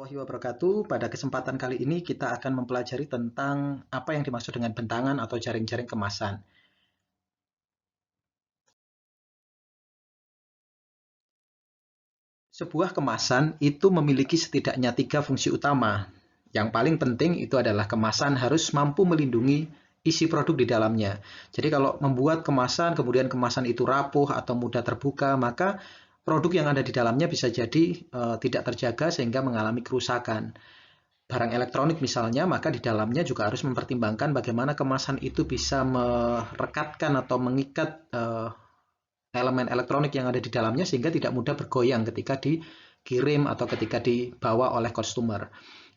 Warahmatullahi wabarakatuh. Pada kesempatan kali ini kita akan mempelajari tentang apa yang dimaksud dengan bentangan atau jaring-jaring kemasan. Sebuah kemasan itu memiliki setidaknya 3 fungsi utama. Yang paling penting itu adalah kemasan harus mampu melindungi isi produk di dalamnya. Jadi kalau membuat kemasan, kemudian kemasan itu rapuh atau mudah terbuka, maka produk yang ada di dalamnya bisa jadi tidak terjaga sehingga mengalami kerusakan. Barang elektronik misalnya, maka di dalamnya juga harus mempertimbangkan bagaimana kemasan itu bisa merekatkan atau mengikat elemen elektronik yang ada di dalamnya sehingga tidak mudah bergoyang ketika dikirim atau ketika dibawa oleh customer.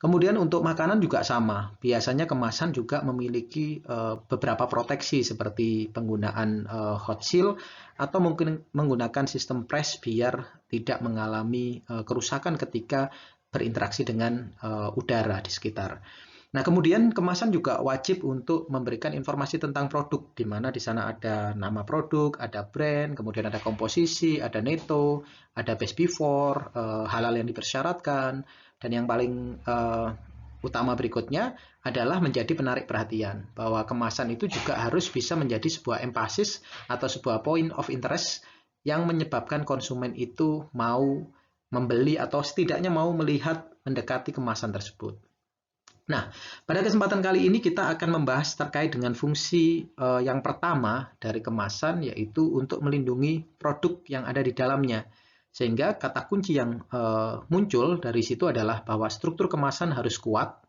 Kemudian untuk makanan juga sama. Biasanya kemasan juga memiliki beberapa proteksi seperti penggunaan hot seal atau mungkin menggunakan sistem press biar tidak mengalami kerusakan ketika berinteraksi dengan udara di sekitar. Nah, kemudian kemasan juga wajib untuk memberikan informasi tentang produk, di mana di sana ada nama produk, ada brand, kemudian ada komposisi, ada neto, ada best before, halal yang dipersyaratkan, dan yang paling utama berikutnya adalah menjadi penarik perhatian, bahwa kemasan itu juga harus bisa menjadi sebuah emphasis atau sebuah point of interest yang menyebabkan konsumen itu mau membeli atau setidaknya mau melihat mendekati kemasan tersebut. Nah, pada kesempatan kali ini kita akan membahas terkait dengan fungsi yang pertama dari kemasan, yaitu untuk melindungi produk yang ada di dalamnya. Sehingga kata kunci yang muncul dari situ adalah bahwa struktur kemasan harus kuat,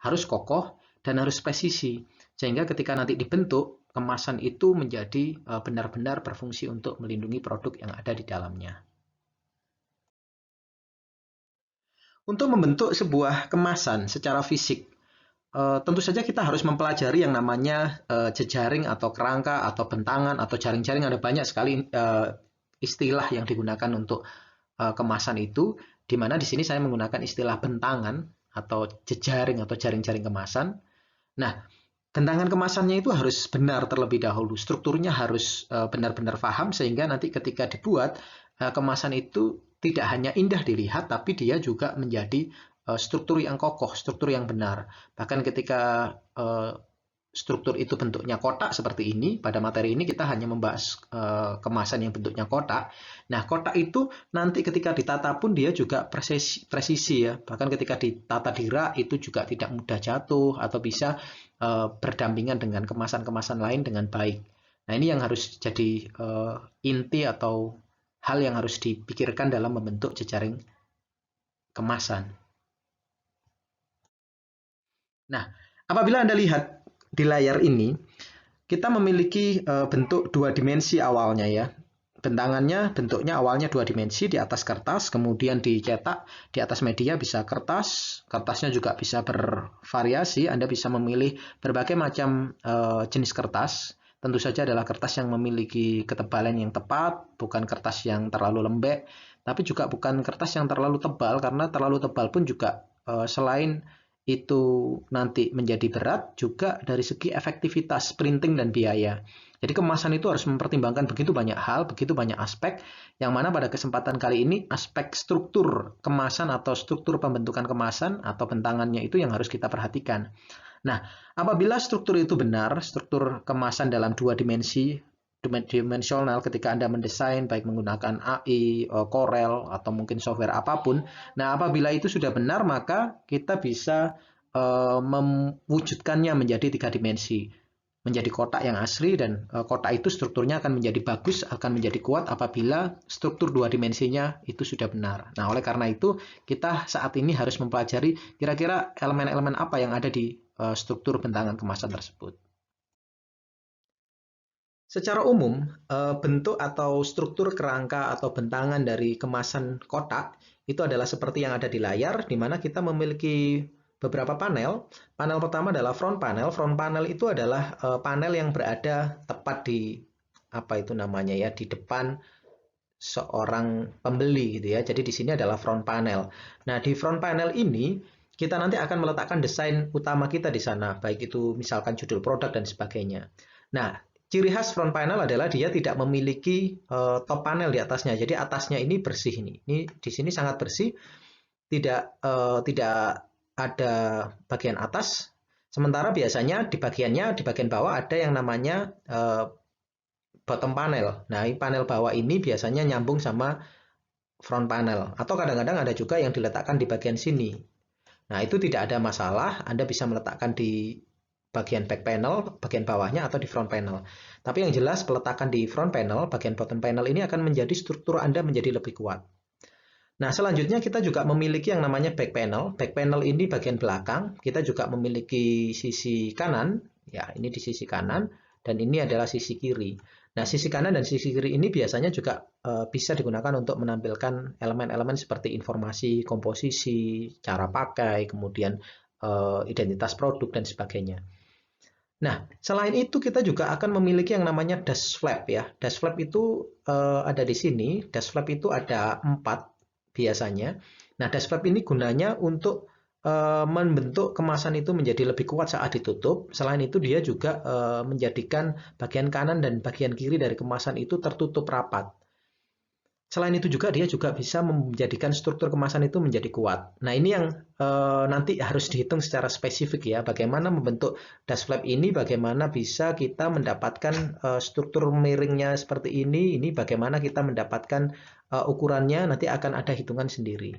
harus kokoh, dan harus presisi. Sehingga ketika nanti dibentuk, kemasan itu menjadi benar-benar berfungsi untuk melindungi produk yang ada di dalamnya. Untuk membentuk sebuah kemasan secara fisik, tentu saja kita harus mempelajari yang namanya jejaring atau kerangka atau bentangan atau jaring-jaring. Ada banyak sekali istilah yang digunakan untuk kemasan itu, di mana di sini saya menggunakan istilah bentangan atau jejaring atau jaring-jaring kemasan. Nah, bentangan kemasannya itu harus benar terlebih dahulu, strukturnya harus benar-benar paham sehingga nanti ketika dibuat kemasan itu tidak hanya indah dilihat, tapi dia juga menjadi struktur yang kokoh, struktur yang benar. Bahkan ketika struktur itu bentuknya kotak seperti ini, pada materi ini kita hanya membahas kemasan yang bentuknya kotak. Nah, kotak itu nanti ketika ditata pun dia juga presisi ya. Bahkan ketika ditata di rak itu juga tidak mudah jatuh atau bisa berdampingan dengan kemasan-kemasan lain dengan baik. Nah, ini yang harus jadi inti atau hal yang harus dipikirkan dalam membentuk jejaring kemasan. Nah, apabila Anda lihat di layar ini, kita memiliki bentuk 2 dimensi awalnya ya. Bentangannya bentuknya awalnya 2 dimensi di atas kertas, kemudian dicetak di atas media bisa kertas. Kertasnya juga bisa bervariasi, Anda bisa memilih berbagai macam jenis kertas. Tentu saja adalah kertas yang memiliki ketebalan yang tepat, bukan kertas yang terlalu lembek, tapi juga bukan kertas yang terlalu tebal, karena terlalu tebal pun juga selain itu nanti menjadi berat, juga dari segi efektivitas printing dan biaya. Jadi kemasan itu harus mempertimbangkan begitu banyak hal, begitu banyak aspek, yang mana pada kesempatan kali ini aspek struktur kemasan atau struktur pembentukan kemasan atau bentangannya itu yang harus kita perhatikan. Nah, apabila struktur itu benar, struktur kemasan dalam 2 dimensional ketika Anda mendesain baik menggunakan AI, Corel, atau mungkin software apapun. Nah, apabila itu sudah benar, maka kita bisa mewujudkannya menjadi 3 dimensi. Menjadi kotak yang asli, dan kotak itu strukturnya akan menjadi bagus, akan menjadi kuat apabila struktur 2 dimensinya itu sudah benar. Nah, oleh karena itu, kita saat ini harus mempelajari kira-kira elemen-elemen apa yang ada di struktur bentangan kemasan tersebut. Secara umum, bentuk atau struktur kerangka atau bentangan dari kemasan kotak itu adalah seperti yang ada di layar, di mana kita memiliki beberapa panel. Panel pertama adalah front panel. Front panel itu adalah panel yang berada tepat di apa itu namanya ya, di depan seorang pembeli gitu ya. Jadi di sini adalah front panel. Nah, di front panel ini kita nanti akan meletakkan desain utama kita di sana, baik itu misalkan judul produk dan sebagainya. Nah, ciri khas front panel adalah dia tidak memiliki top panel di atasnya. Jadi atasnya ini bersih ini. Ini di sini sangat bersih. tidak ada bagian atas. Sementara biasanya di bagian bawah ada yang namanya bottom panel. Nah, panel bawah ini biasanya nyambung sama front panel. Atau kadang-kadang ada juga yang diletakkan di bagian sini. Nah, itu tidak ada masalah. Anda bisa meletakkan di bagian back panel, bagian bawahnya, atau di front panel. Tapi yang jelas peletakan di front panel, bagian bottom panel ini akan menjadi struktur Anda menjadi lebih kuat. Nah, selanjutnya kita juga memiliki yang namanya back panel. Back panel ini bagian belakang. Kita juga memiliki sisi kanan. Ya, ini di sisi kanan. Dan ini adalah sisi kiri. Nah, sisi kanan dan sisi kiri ini biasanya juga bisa digunakan untuk menampilkan elemen-elemen seperti informasi, komposisi, cara pakai, kemudian identitas produk, dan sebagainya. Nah, selain itu kita juga akan memiliki yang namanya dash flap ya. Dash flap itu ada di sini. Dash flap itu ada 4 biasanya. Nah, dash flap ini gunanya untuk membentuk kemasan itu menjadi lebih kuat saat ditutup. Selain itu dia juga menjadikan bagian kanan dan bagian kiri dari kemasan itu tertutup rapat. Selain itu juga dia juga bisa menjadikan struktur kemasan itu menjadi kuat. Nah, ini yang nanti harus dihitung secara spesifik ya. Bagaimana membentuk dash flap ini, bagaimana bisa kita mendapatkan struktur miringnya seperti ini bagaimana kita mendapatkan ukurannya, nanti akan ada hitungan sendiri.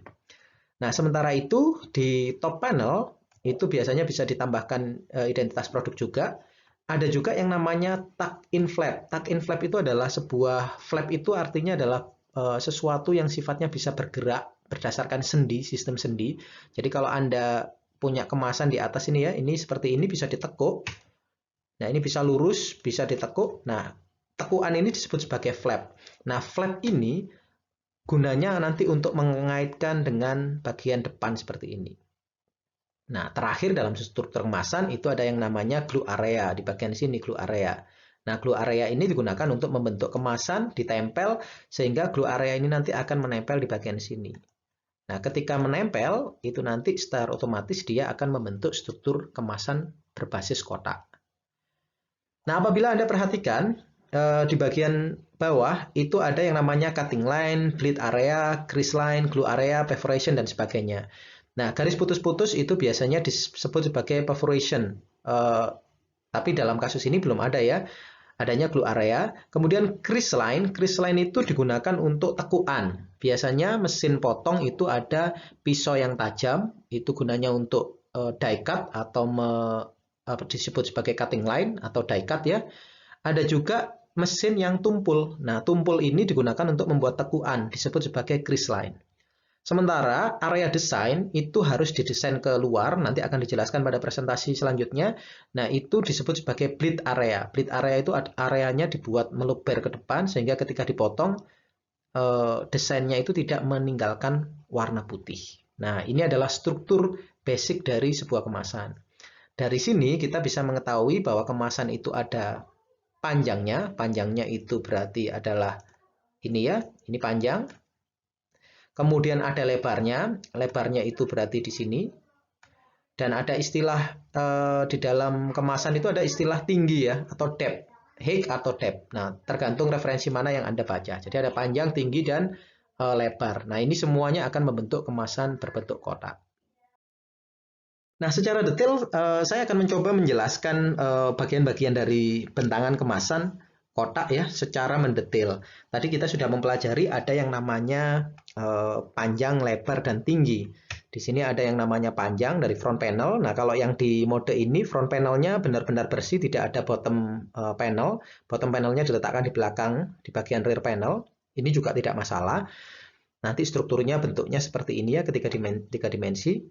Nah, sementara itu di top panel itu biasanya bisa ditambahkan identitas produk juga. Ada juga yang namanya tuck-in flap. Tuck-in flap itu adalah sebuah flap, itu artinya adalah sesuatu yang sifatnya bisa bergerak berdasarkan sendi, sistem sendi. Jadi kalau Anda punya kemasan di atas ini ya, ini seperti ini bisa ditekuk. Nah, ini bisa lurus, bisa ditekuk. Nah, tekukan ini disebut sebagai flap. Nah, flap ini gunanya nanti untuk mengaitkan dengan bagian depan seperti ini. Nah, terakhir dalam struktur kemasan itu ada yang namanya glue area. Di bagian sini glue area. Nah, glue area ini digunakan untuk membentuk kemasan, ditempel, sehingga glue area ini nanti akan menempel di bagian sini. Nah, ketika menempel, itu nanti secara otomatis dia akan membentuk struktur kemasan berbasis kotak. Nah, apabila Anda perhatikan, di bagian bawah itu ada yang namanya cutting line, bleed area, crease line, glue area, perforation, dan sebagainya. Nah, garis putus-putus itu biasanya disebut sebagai perforation. Tapi dalam kasus ini belum ada ya. Adanya glue area. Kemudian crease line itu digunakan untuk tekukan. Biasanya mesin potong itu ada pisau yang tajam, itu gunanya untuk die cut atau disebut sebagai cutting line atau die cut ya. Ada juga mesin yang tumpul. Nah, tumpul ini digunakan untuk membuat tekukan, disebut sebagai crease line. Sementara area desain itu harus didesain ke luar, nanti akan dijelaskan pada presentasi selanjutnya. Nah, itu disebut sebagai bleed area. Bleed area itu areanya dibuat meluber ke depan, sehingga ketika dipotong, desainnya itu tidak meninggalkan warna putih. Nah, ini adalah struktur basic dari sebuah kemasan. Dari sini kita bisa mengetahui bahwa kemasan itu ada panjangnya. Panjangnya itu berarti adalah ini ya, ini panjang. Kemudian ada lebarnya, lebarnya itu berarti di sini. Dan ada istilah di dalam kemasan itu ada istilah tinggi ya, atau depth, height atau depth. Nah, tergantung referensi mana yang Anda baca. Jadi ada panjang, tinggi, dan lebar. Nah, ini semuanya akan membentuk kemasan berbentuk kotak. Nah, secara detail saya akan mencoba menjelaskan bagian-bagian dari bentangan kemasan kotak ya secara mendetail. Tadi kita sudah mempelajari ada yang namanya panjang, lebar, dan tinggi. Di sini ada yang namanya panjang dari front panel. Nah, kalau yang di mode ini front panelnya benar-benar bersih, tidak ada bottom panel. Bottom panelnya diletakkan di belakang di bagian rear panel. Ini juga tidak masalah. Nanti strukturnya bentuknya seperti ini ya ketika tiga dimensi.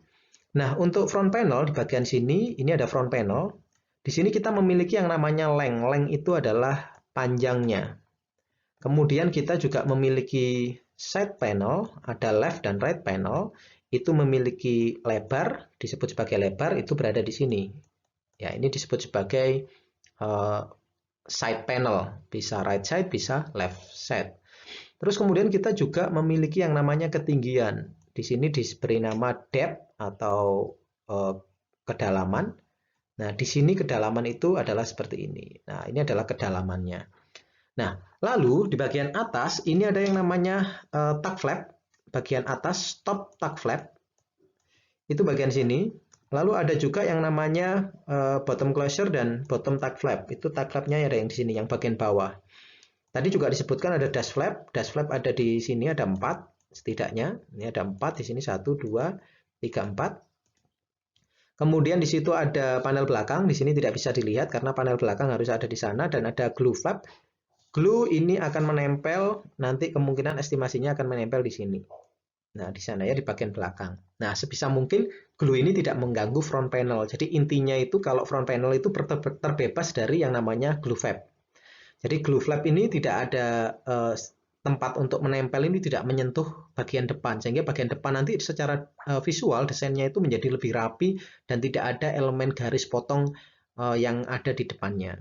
Nah, untuk front panel di bagian sini, ini ada front panel. Di sini kita memiliki yang namanya length. Length itu adalah panjangnya. Kemudian kita juga memiliki side panel, ada left dan right panel. Itu memiliki lebar, disebut sebagai lebar, itu berada di sini. Ya, ini disebut sebagai side panel. Bisa right side, bisa left side. Terus kemudian kita juga memiliki yang namanya ketinggian. Di sini diberi nama depth atau kedalaman. Nah, di sini kedalaman itu adalah seperti ini. Nah, ini adalah kedalamannya. Nah, lalu di bagian atas ini ada yang namanya tuck flap. Bagian atas top tuck flap. Itu bagian sini. Lalu ada juga yang namanya bottom closure dan bottom tag flap. Itu tag flapnya ada yang di sini, yang bagian bawah. Tadi juga disebutkan ada dash flap. Dash flap ada di sini, ada 4 setidaknya. Ini ada 4 di sini, 1, 2, 3, 4. Kemudian di situ ada panel belakang. Di sini tidak bisa dilihat karena panel belakang harus ada di sana. Dan ada glue flap. Glue ini akan menempel, nanti kemungkinan estimasinya akan menempel di sini. Nah, di sana ya, di bagian belakang. Nah, sebisa mungkin glue ini tidak mengganggu front panel. Jadi intinya itu kalau front panel itu terbebas dari yang namanya glue flap. Jadi glue flap ini tidak ada tempat untuk menempel, ini tidak menyentuh bagian depan. Sehingga bagian depan nanti secara visual desainnya itu menjadi lebih rapi dan tidak ada elemen garis potong yang ada di depannya.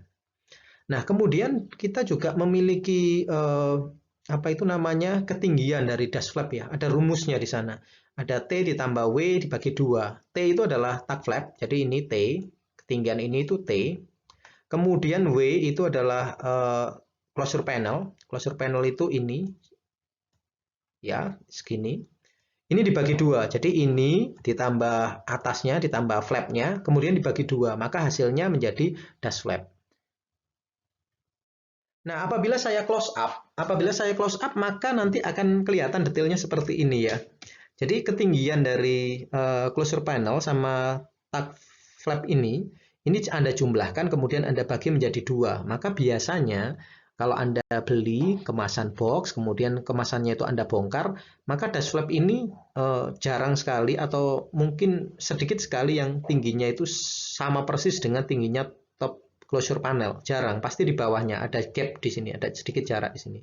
Nah, kemudian kita juga memiliki apa itu namanya, ketinggian dari dash flap ya. Ada rumusnya di sana. Ada T ditambah W dibagi 2. T itu adalah tag flap, jadi ini T. Ketinggian ini itu T. Kemudian W itu adalah closure panel. Closure panel itu ini, ya, segini. Ini dibagi 2, jadi ini ditambah atasnya, ditambah flapnya, kemudian dibagi 2, maka hasilnya menjadi dash flap. Nah, apabila saya close up, maka nanti akan kelihatan detailnya seperti ini ya. Jadi ketinggian dari closure panel sama tag flap ini Anda jumlahkan, kemudian Anda bagi menjadi 2. Maka biasanya kalau Anda beli kemasan box, kemudian kemasannya itu Anda bongkar, maka dash flap ini jarang sekali atau mungkin sedikit sekali yang tingginya itu sama persis dengan tingginya top closure panel. Jarang, pasti di bawahnya ada gap di sini, ada sedikit jarak di sini.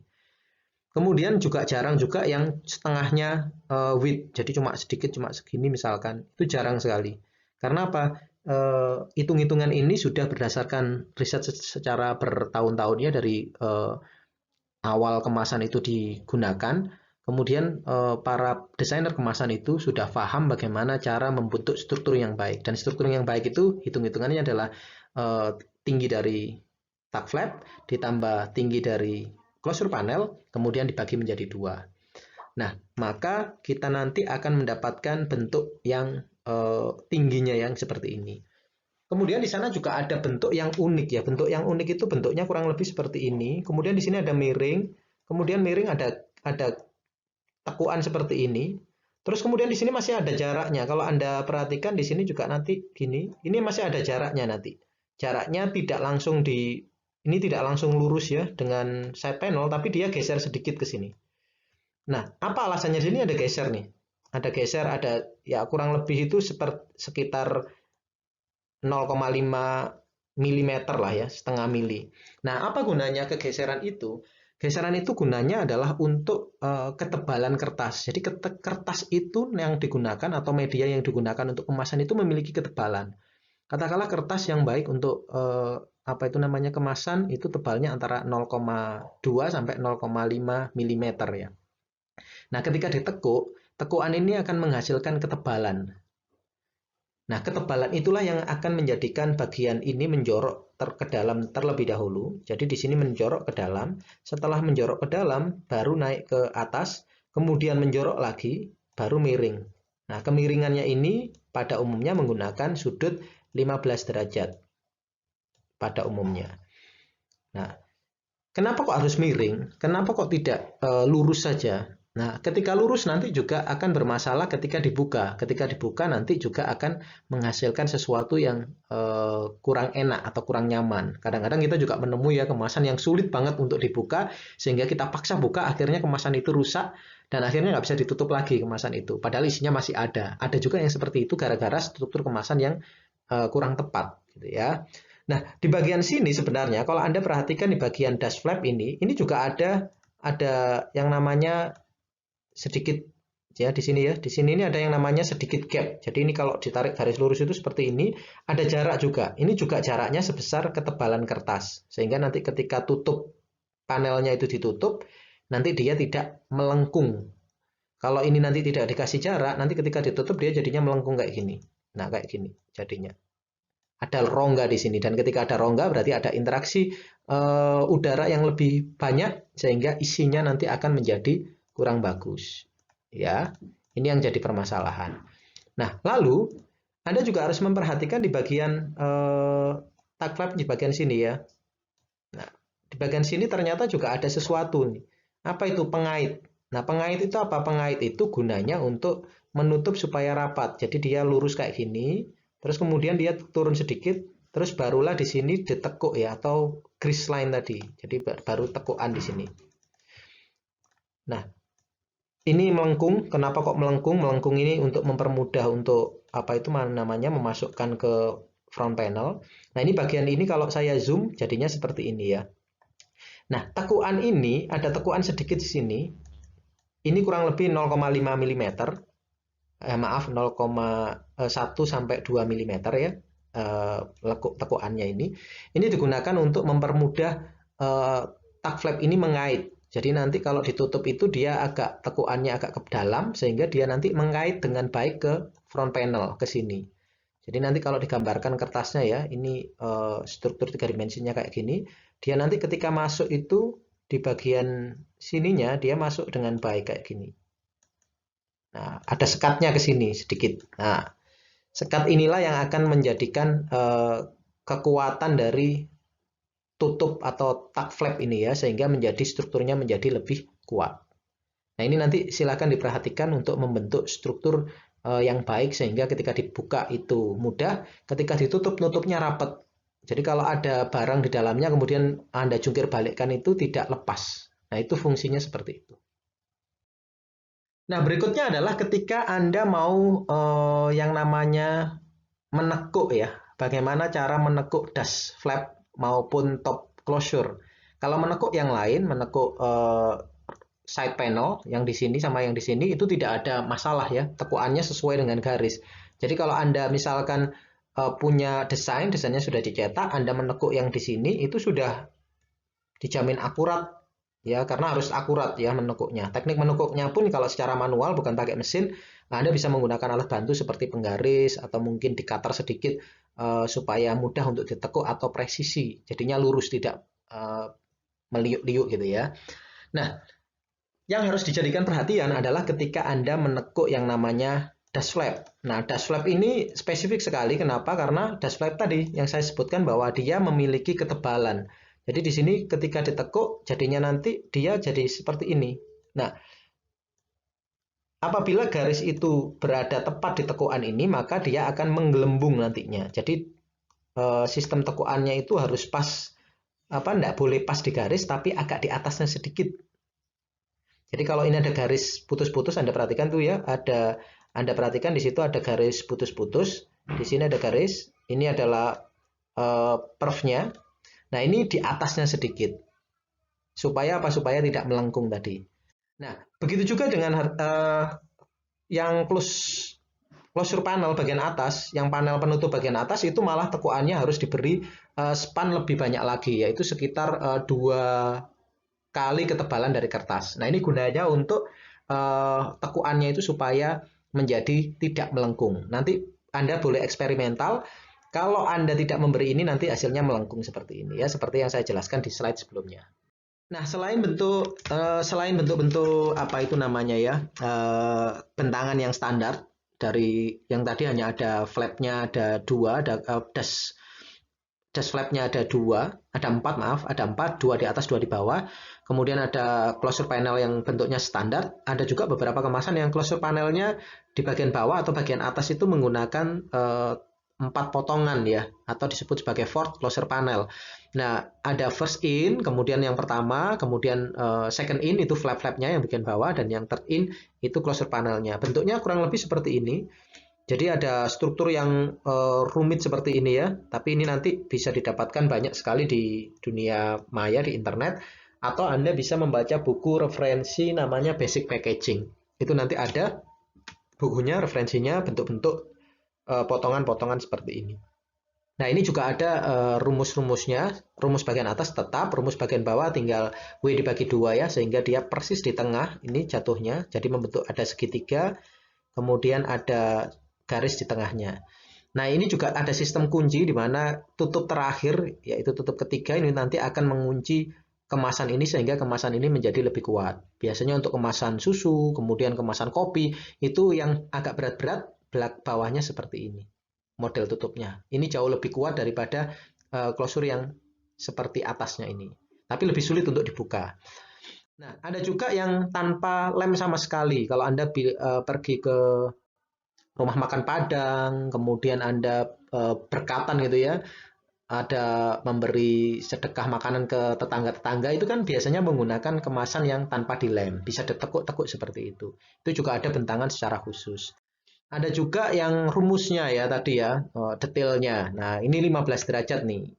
Kemudian juga jarang juga yang setengahnya width, jadi cuma sedikit, cuma segini misalkan, itu jarang sekali. Karena apa? Hitung-hitungan ini sudah berdasarkan riset secara bertahun-tahun ya, dari awal kemasan itu digunakan. Kemudian para desainer kemasan itu sudah paham bagaimana cara membentuk struktur yang baik. Dan struktur yang baik itu hitung-hitungannya adalah tinggi dari tag flap ditambah tinggi dari closure panel, kemudian dibagi menjadi 2. Nah, maka kita nanti akan mendapatkan bentuk yang tingginya yang seperti ini. Kemudian di sana juga ada bentuk yang unik ya. Bentuk yang unik itu bentuknya kurang lebih seperti ini. Kemudian di sini ada miring. Kemudian miring ada tekuan seperti ini. Terus kemudian di sini masih ada jaraknya. Kalau Anda perhatikan di sini juga nanti gini. Ini masih ada jaraknya nanti. Jaraknya tidak langsung ini tidak langsung lurus ya dengan side panel, tapi dia geser sedikit ke sini. Nah, apa alasannya di sini ada geser nih? Ada geser, ada ya kurang lebih itu sekitar 0,5 mm lah ya, setengah mili. Nah, apa gunanya kegeseran itu? Geseran itu gunanya adalah untuk ketebalan kertas. Jadi kertas itu yang digunakan atau media yang digunakan untuk kemasan itu memiliki ketebalan. Katakanlah kertas yang baik untuk apa itu namanya kemasan itu tebalnya antara 0,2 sampai 0,5 mm ya. Nah, ketika ditekuk, tekuan ini akan menghasilkan ketebalan. Nah, ketebalan itulah yang akan menjadikan bagian ini menjorok ke dalam terlebih dahulu. Jadi di sini menjorok ke dalam, setelah menjorok ke dalam baru naik ke atas, kemudian menjorok lagi, baru miring. Nah, kemiringannya ini pada umumnya menggunakan sudut 15 derajat pada umumnya. Nah, kenapa kok harus miring? Kenapa kok tidak lurus saja? Nah, ketika lurus nanti juga akan bermasalah ketika dibuka. Ketika dibuka nanti juga akan menghasilkan sesuatu yang kurang enak atau kurang nyaman. Kadang-kadang kita juga menemui ya kemasan yang sulit banget untuk dibuka, sehingga kita paksa buka, akhirnya kemasan itu rusak, dan akhirnya nggak bisa ditutup lagi kemasan itu. Padahal isinya masih ada. Ada juga yang seperti itu gara-gara struktur kemasan yang kurang tepat. Gitu ya. Nah, di bagian sini sebenarnya, kalau Anda perhatikan di bagian dash flap ini juga ada yang namanya sedikit ya di sini ya. Di sini ini ada yang namanya sedikit gap. Jadi ini kalau ditarik garis lurus itu seperti ini, ada jarak juga. Ini juga jaraknya sebesar ketebalan kertas. Sehingga nanti ketika tutup panelnya itu ditutup, nanti dia tidak melengkung. Kalau ini nanti tidak dikasih jarak, nanti ketika ditutup dia jadinya melengkung kayak gini. Nah, kayak gini jadinya. Ada rongga di sini, dan ketika ada rongga berarti ada interaksi udara yang lebih banyak sehingga isinya nanti akan menjadi kurang bagus. Ya, ini yang jadi permasalahan. Nah, lalu Anda juga harus memperhatikan di bagian tag flap di bagian sini ya. Nah, di bagian sini ternyata juga ada sesuatu nih. Apa itu pengait? Nah, pengait itu apa? Pengait itu gunanya untuk menutup supaya rapat. Jadi dia lurus kayak gini, terus kemudian dia turun sedikit, terus barulah di sini ditekuk ya, atau grease line tadi. Jadi baru tekukan di sini. Nah, ini melengkung. Kenapa kok melengkung? Melengkung ini untuk mempermudah untuk apa itu namanya memasukkan ke front panel. Nah, ini bagian ini kalau saya zoom jadinya seperti ini ya. Nah, tekukan ini ada tekukan sedikit di sini. Ini kurang lebih 0,5 mm. Maaf, 0,1 sampai 2 mm ya. Tekukannya ini. Ini digunakan untuk mempermudah tag flap ini mengait. Jadi nanti kalau ditutup itu dia tekukannya agak ke dalam sehingga dia nanti mengait dengan baik ke front panel ke sini. Jadi nanti kalau digambarkan kertasnya ya, ini struktur 3 dimensinya kayak gini, dia nanti ketika masuk itu di bagian sininya dia masuk dengan baik kayak gini. Nah, ada sekatnya ke sini sedikit. Nah, sekat inilah yang akan menjadikan kekuatan dari tutup atau tag flap ini ya, sehingga menjadi strukturnya menjadi lebih kuat. Nah, ini nanti silakan diperhatikan untuk membentuk struktur yang baik sehingga ketika dibuka itu mudah, ketika ditutup nutupnya rapat. Jadi kalau ada barang di dalamnya kemudian Anda jungkir balikkan itu tidak lepas. Nah, itu fungsinya seperti itu. Nah, berikutnya adalah ketika Anda mau yang namanya menekuk ya. Bagaimana cara menekuk dash flap maupun top closure. Kalau menekuk yang lain, menekuk side panel yang di sini sama yang di sini itu tidak ada masalah ya. Tekukannya sesuai dengan garis. Jadi kalau Anda misalkan punya desainnya sudah dicetak, Anda menekuk yang di sini itu sudah dijamin akurat ya, karena harus akurat ya menekuknya. Teknik menekuknya pun kalau secara manual bukan pakai mesin, Anda bisa menggunakan alat bantu seperti penggaris atau mungkin di cutter sedikit supaya mudah untuk ditekuk atau presisi. Jadinya lurus tidak meliuk-liuk gitu ya. Nah, yang harus dijadikan perhatian adalah ketika Anda menekuk yang namanya dash flap. Nah, dash flap ini spesifik sekali. Kenapa? Karena dash flap tadi yang saya sebutkan bahwa dia memiliki ketebalan. Jadi di sini ketika ditekuk, jadinya nanti dia jadi seperti ini. Nah, apabila garis itu berada tepat di tekukan ini, maka dia akan menggelembung nantinya. Jadi sistem tekukannya itu harus pas, enggak boleh pas di garis, tapi agak di atasnya sedikit. Jadi kalau ini ada garis putus-putus, Anda perhatikan tuh ya, Anda perhatikan di situ ada garis putus-putus, di sini ada garis, ini adalah perfnya. Nah, ini di atasnya sedikit. Supaya apa? Supaya tidak melengkung tadi. Nah, begitu juga dengan yang closure panel bagian atas, yang panel penutup bagian atas itu malah tekukannya harus diberi span lebih banyak lagi, yaitu sekitar 2 kali ketebalan dari kertas. Nah, ini gunanya untuk tekukannya itu supaya menjadi tidak melengkung. Nanti Anda boleh eksperimental. Kalau Anda tidak memberi ini, nanti hasilnya melengkung seperti ini ya, seperti yang saya jelaskan di slide sebelumnya. Nah, selain bentuk-bentuk apa itu namanya ya, bentangan yang standar dari yang tadi hanya ada flapnya ada 2, ada dash flapnya ada 4, 2 di atas 2 di bawah. Kemudian ada closure panel yang bentuknya standar. Ada juga beberapa kemasan yang closure panelnya di bagian bawah atau bagian atas itu menggunakan 4 potongan ya, atau disebut sebagai fourth closure panel. Nah, ada first in, kemudian yang pertama, kemudian second in itu flap-flapnya yang bagian bawah, dan yang third in itu closure panelnya. Bentuknya kurang lebih seperti ini. Jadi ada struktur yang rumit seperti ini ya, tapi ini nanti bisa didapatkan banyak sekali di dunia maya, di internet, atau Anda bisa membaca buku referensi namanya Basic Packaging. Itu nanti ada bukunya, referensinya, bentuk-bentuk potongan-potongan seperti ini. Nah, ini juga ada rumus-rumusnya. Rumus bagian atas tetap, rumus bagian bawah tinggal W dibagi 2 ya, sehingga dia persis di tengah ini jatuhnya. Jadi membentuk ada segitiga, kemudian ada garis di tengahnya. Nah, ini juga ada sistem kunci di mana tutup terakhir, yaitu tutup ketiga, ini nanti akan mengunci kemasan ini sehingga kemasan ini menjadi lebih kuat. Biasanya untuk kemasan susu, kemudian kemasan kopi, itu yang agak berat-berat bawahnya seperti ini. Model tutupnya. Ini jauh lebih kuat daripada closure yang seperti atasnya ini. Tapi lebih sulit untuk dibuka. Nah, ada juga yang tanpa lem sama sekali. Kalau Anda pergi ke rumah makan Padang, kemudian Anda berkatan gitu ya, ada memberi sedekah makanan ke tetangga-tetangga, itu kan biasanya menggunakan kemasan yang tanpa dilem, bisa ditekuk-tekuk seperti itu. Itu juga ada bentangan secara khusus. Ada juga yang rumusnya ya tadi ya, detailnya. Nah, ini 15 derajat nih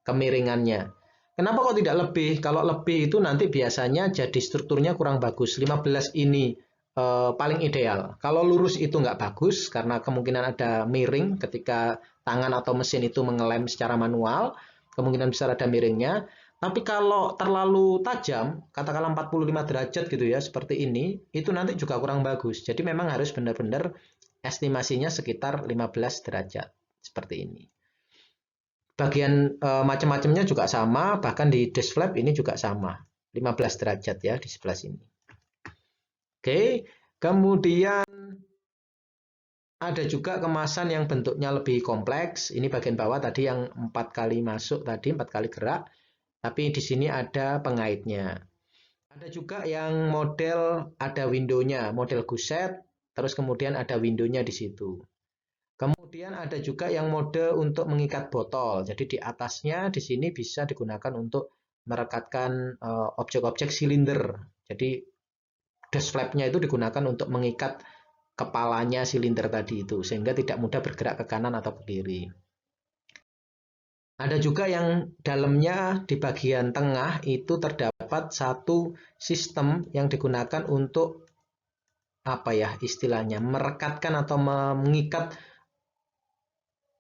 kemiringannya. Kenapa kok tidak lebih? Kalau lebih itu nanti biasanya jadi strukturnya kurang bagus. 15 ini paling ideal. Kalau lurus itu nggak bagus karena kemungkinan ada miring ketika tangan atau mesin itu mengelem secara manual, kemungkinan besar ada miringnya. Tapi kalau terlalu tajam, katakanlah 45 derajat gitu ya, seperti ini, itu nanti juga kurang bagus. Jadi memang harus benar-benar estimasinya sekitar 15 derajat, seperti ini. Bagian macam-macamnya juga sama, bahkan di desk flap ini juga sama, 15 derajat ya di sebelah sini. Oke, kemudian ada juga kemasan yang bentuknya lebih kompleks. Ini bagian bawah tadi yang 4 kali masuk tadi, 4 kali gerak, tapi di sini ada pengaitnya. Ada juga yang model ada windownya, model guset, terus kemudian ada windownya di situ. Kemudian ada juga yang mode untuk mengikat botol. Jadi di atasnya di sini bisa digunakan untuk merekatkan objek-objek silinder. Jadi desk flapnya itu digunakan untuk mengikat kepalanya silinder tadi itu sehingga tidak mudah bergerak ke kanan atau ke kiri. Ada juga yang dalamnya di bagian tengah itu terdapat satu sistem yang digunakan untuk apa ya istilahnya merekatkan atau mengikat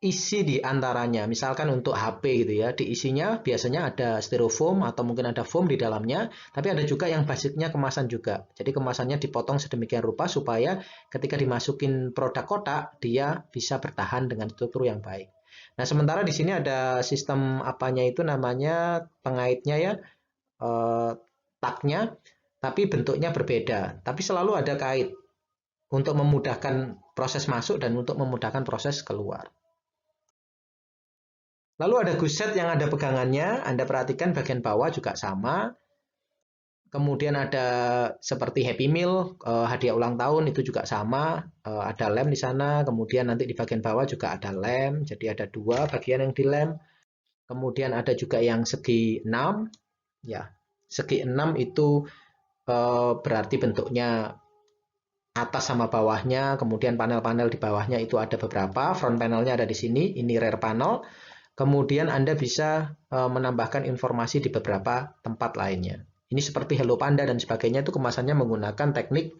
isi di antaranya, misalkan untuk HP gitu ya, di isinya biasanya ada styrofoam atau mungkin ada foam di dalamnya, tapi ada juga yang basicnya kemasan juga. Jadi kemasannya dipotong sedemikian rupa supaya ketika dimasukin produk kotak, dia bisa bertahan dengan struktur yang baik. Nah, sementara di sini ada sistem apanya itu namanya pengaitnya ya, taknya, tapi bentuknya berbeda. Tapi selalu ada kait untuk memudahkan proses masuk dan untuk memudahkan proses keluar. Lalu ada guset yang ada pegangannya, Anda perhatikan bagian bawah juga sama. Kemudian ada seperti Happy Meal, hadiah ulang tahun itu juga sama, ada lem di sana. Kemudian nanti di bagian bawah juga ada lem, jadi ada dua bagian yang dilem. Kemudian ada juga yang segi 6, ya segi 6 itu berarti bentuknya atas sama bawahnya. Kemudian panel-panel di bawahnya itu ada beberapa. Front panelnya ada di sini, ini rear panel. Kemudian Anda bisa menambahkan informasi di beberapa tempat lainnya. Ini seperti Hello Panda dan sebagainya itu kemasannya menggunakan teknik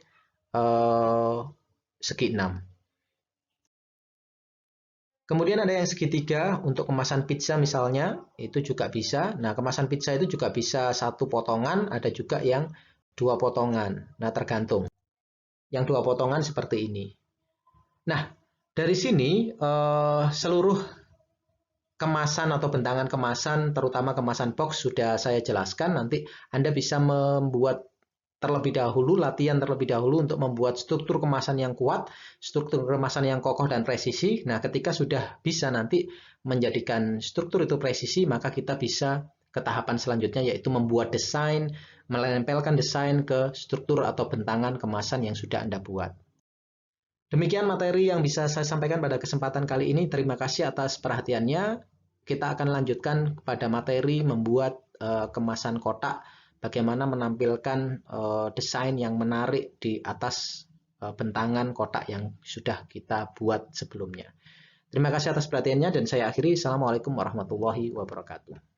segi 6. Kemudian ada yang segitiga untuk kemasan pizza misalnya, itu juga bisa. Nah, kemasan pizza itu juga bisa satu potongan, ada juga yang dua potongan. Nah, tergantung. Yang dua potongan seperti ini. Nah, dari sini seluruh kemasan atau bentangan kemasan, terutama kemasan box sudah saya jelaskan. Nanti Anda bisa membuat terlebih dahulu, latihan terlebih dahulu untuk membuat struktur kemasan yang kuat, struktur kemasan yang kokoh dan presisi. Nah, ketika sudah bisa nanti menjadikan struktur itu presisi, maka kita bisa ke tahapan selanjutnya yaitu membuat desain, menempelkan desain ke struktur atau bentangan kemasan yang sudah Anda buat. Demikian materi yang bisa saya sampaikan pada kesempatan kali ini. Terima kasih atas perhatiannya. Kita akan lanjutkan pada materi membuat kemasan kotak, bagaimana menampilkan desain yang menarik di atas bentangan kotak yang sudah kita buat sebelumnya. Terima kasih atas perhatiannya dan saya akhiri. Assalamualaikum warahmatullahi wabarakatuh.